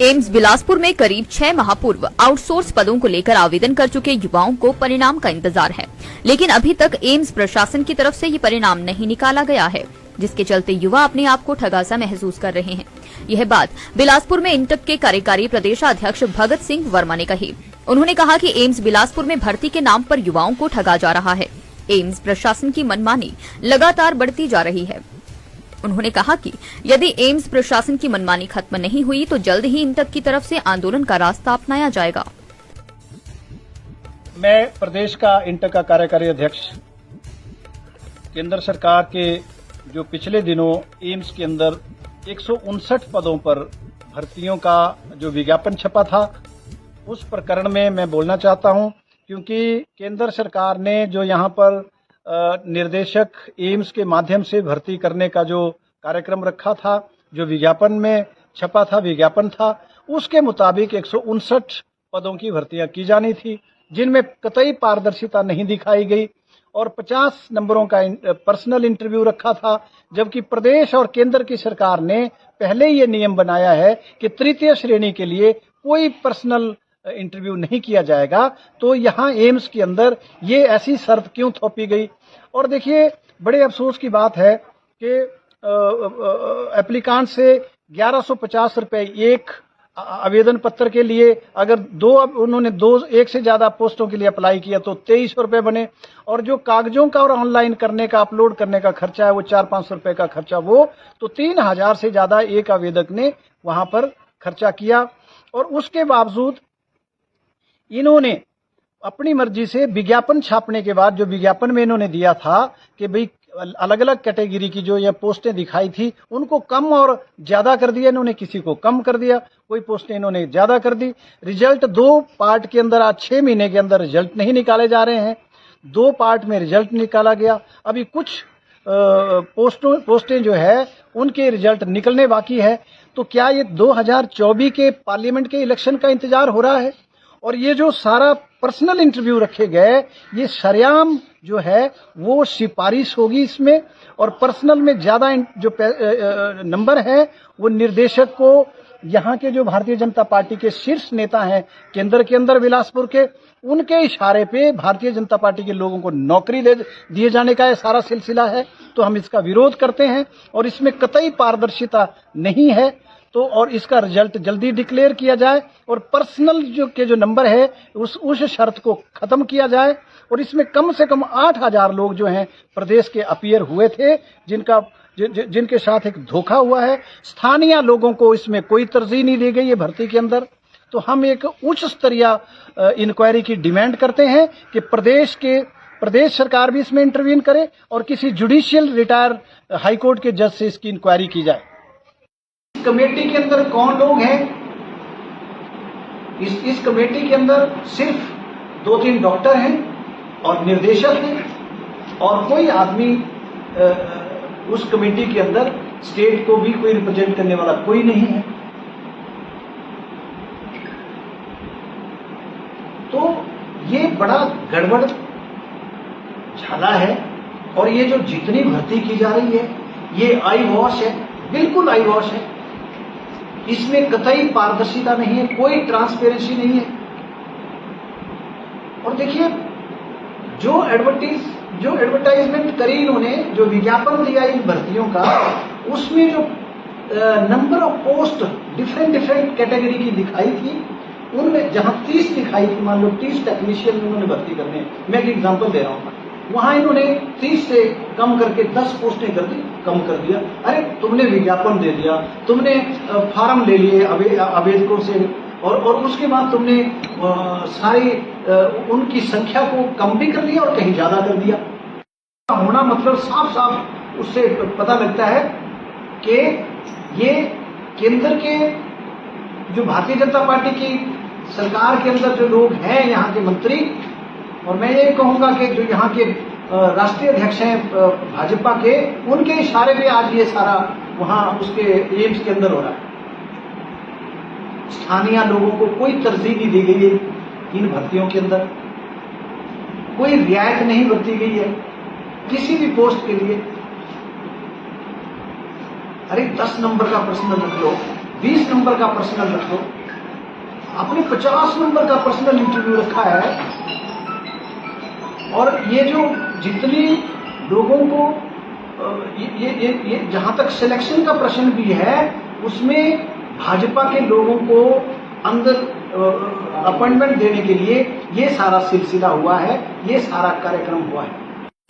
AIIMS Bilaspur में करीब 6 माह पूर्व आउटसोर्स पदों को लेकर आवेदन कर चुके युवाओं को परिणाम का इंतजार है, लेकिन अभी तक एम्स प्रशासन की तरफ से ये परिणाम नहीं निकाला गया है, जिसके चलते युवा अपने आप को ठगा सा महसूस कर रहे हैं। यह बात बिलासपुर में इंटक के कार्यकारी प्रदेशाध्यक्ष भगत सिंह वर्मा ने कही। उन्होंने कहा कि एम्स बिलासपुर में भर्ती के नाम पर युवाओं को ठगा जा रहा है। एम्स प्रशासन की मनमानी लगातार बढ़ती जा रही है। उन्होंने कहा कि यदि एम्स प्रशासन की मनमानी खत्म नहीं हुई तो जल्द ही इंटक की तरफ से आंदोलन का रास्ता अपनाया जाएगा। मैं प्रदेश का इंटक का कार्यकारी अध्यक्ष, केंद्र सरकार के जो पिछले दिनों एम्स के अंदर 159 पदों पर भर्तियों का जो विज्ञापन छपा था, उस प्रकरण में मैं बोलना चाहता हूं, क्योंकि केंद्र सरकार ने जो यहां पर निर्देशक एम्स के माध्यम से भर्ती करने का जो कार्यक्रम रखा था, जो विज्ञापन में छपा था, विज्ञापन था, उसके मुताबिक 159 पदों की भर्तियां की जानी थी, जिनमें कतई पारदर्शिता नहीं दिखाई गई और 50 नंबरों का पर्सनल इंटरव्यू रखा था, जबकि प्रदेश और केंद्र की सरकार ने पहले ये नियम बनाया है कि तृतीय श्रेणी के लिए कोई पर्सनल इंटरव्यू नहीं किया जाएगा। तो यहाँ एम्स के अंदर ये ऐसी शर्त क्यों थोपी गई? और देखिए, बड़े अफसोस की बात है कि एप्लीकांट से 1150 रुपए एक आवेदन पत्र के लिए, अगर उन्होंने एक से ज्यादा पोस्टों के लिए अप्लाई किया तो 2300 रुपए बने, और जो कागजों का और ऑनलाइन करने का, अपलोड करने का खर्चा है वो 400-500 रुपए का खर्चा, वो तो 3000 से ज्यादा एक आवेदक ने वहां पर खर्चा किया। और उसके बावजूद इन्होंने अपनी मर्जी से विज्ञापन छापने के बाद, जो विज्ञापन में इन्होंने दिया था कि भाई अलग अलग कैटेगरी की जो ये पोस्टें दिखाई थी उनको कम और ज्यादा कर दिया, इन्होंने किसी को कम कर दिया, कोई पोस्टें इन्होंने ज्यादा कर दी। रिजल्ट 2 पार्ट के अंदर आज 6 महीने के अंदर रिजल्ट नहीं निकाले जा रहे हैं, 2 पार्ट में रिजल्ट निकाला गया। अभी कुछ पोस्टें जो है उनके रिजल्ट निकलने बाकी है। तो क्या ये 2024 के पार्लियामेंट के इलेक्शन का इंतजार हो रहा है? और ये जो सारा पर्सनल इंटरव्यू रखे गए, ये सरेआम जो है वो सिफारिश होगी इसमें, और पर्सनल में ज्यादा जो नंबर है वो निर्देशक को, यहाँ के जो भारतीय जनता पार्टी के शीर्ष नेता हैं केंद्र के अंदर बिलासपुर के, उनके इशारे पे भारतीय जनता पार्टी के लोगों को नौकरी दिए जाने का ये सारा सिलसिला है। तो हम इसका विरोध करते हैं और इसमें कतई पारदर्शिता नहीं है। तो और इसका रिजल्ट जल्दी डिक्लेयर किया जाए और पर्सनल जो नंबर है उस शर्त को खत्म किया जाए। और इसमें कम से कम 8000 लोग जो हैं प्रदेश के अपीयर हुए थे, जिनके साथ एक धोखा हुआ है। स्थानीय लोगों को इसमें कोई तरजीह नहीं दी गई है भर्ती के अंदर। तो हम एक उच्च स्तरीय इंक्वायरी की डिमांड करते हैं कि प्रदेश सरकार भी इसमें इंटरवीन करे और किसी जुडिशियल रिटायर हाईकोर्ट के जज से इसकी इंक्वायरी की जाए। कमेटी के अंदर कौन लोग हैं? इस कमेटी के अंदर सिर्फ 2-3 डॉक्टर हैं और निर्देशक हैं, और कोई आदमी उस कमेटी के अंदर स्टेट को भी कोई रिप्रेजेंट करने वाला कोई नहीं है। तो ये बड़ा गड़बड़ झाला है। और ये जो जितनी भर्ती की जा रही है ये आई वॉश है, बिल्कुल आई वॉश है। इसमें कतई पारदर्शिता नहीं है, कोई ट्रांसपेरेंसी नहीं है। और देखिए, जो एडवर्टाइजमेंट करी इन्होंने, जो विज्ञापन दिया इन भर्तियों का, उसमें जो number of post different category की दिखाई थी, उनमें जहां 30 दिखाई थी, मान लो 30 टेक्नीशियन उन्होंने भर्ती करने, मैं एक एग्जांपल दे रहा हूं, वहां इन्होंने 30 से कम करके 10 पोस्टें कर दी, कम कर दिया। अरे तुमने विज्ञापन दे दिया, तुमने फार्म ले लिए आवेदकों से, और उसके बाद तुमने सारी उनकी संख्या को कम भी कर दिया और कहीं ज्यादा कर दिया। होना मतलब साफ साफ उससे पता लगता है कि ये केंद्र के जो भारतीय जनता पार्टी की सरकार के अंदर जो लोग हैं, यहाँ के मंत्री, और मैं ये कहूंगा कि जो यहाँ के राष्ट्रीय अध्यक्ष हैं भाजपा के, उनके इशारे पे आज ये सारा वहां उसके एम्स के अंदर हो रहा है। स्थानीय लोगों को कोई तरजीह नहीं दी गई है इन भर्तियों के अंदर, कोई रियायत नहीं बरती गई है किसी भी पोस्ट के लिए। अरे 10 नंबर का प्रश्न रख लो, 20 नंबर का पर्सनल रखो, आपने 50 नंबर का पर्सनल इंटरव्यू रखा है। और ये जो जितनी लोगों को ये जहां तक सिलेक्शन का प्रश्न भी है, उसमें भाजपा के लोगों को अंदर अपॉइंटमेंट देने के लिए ये सारा सिलसिला हुआ है, ये सारा कार्यक्रम हुआ है।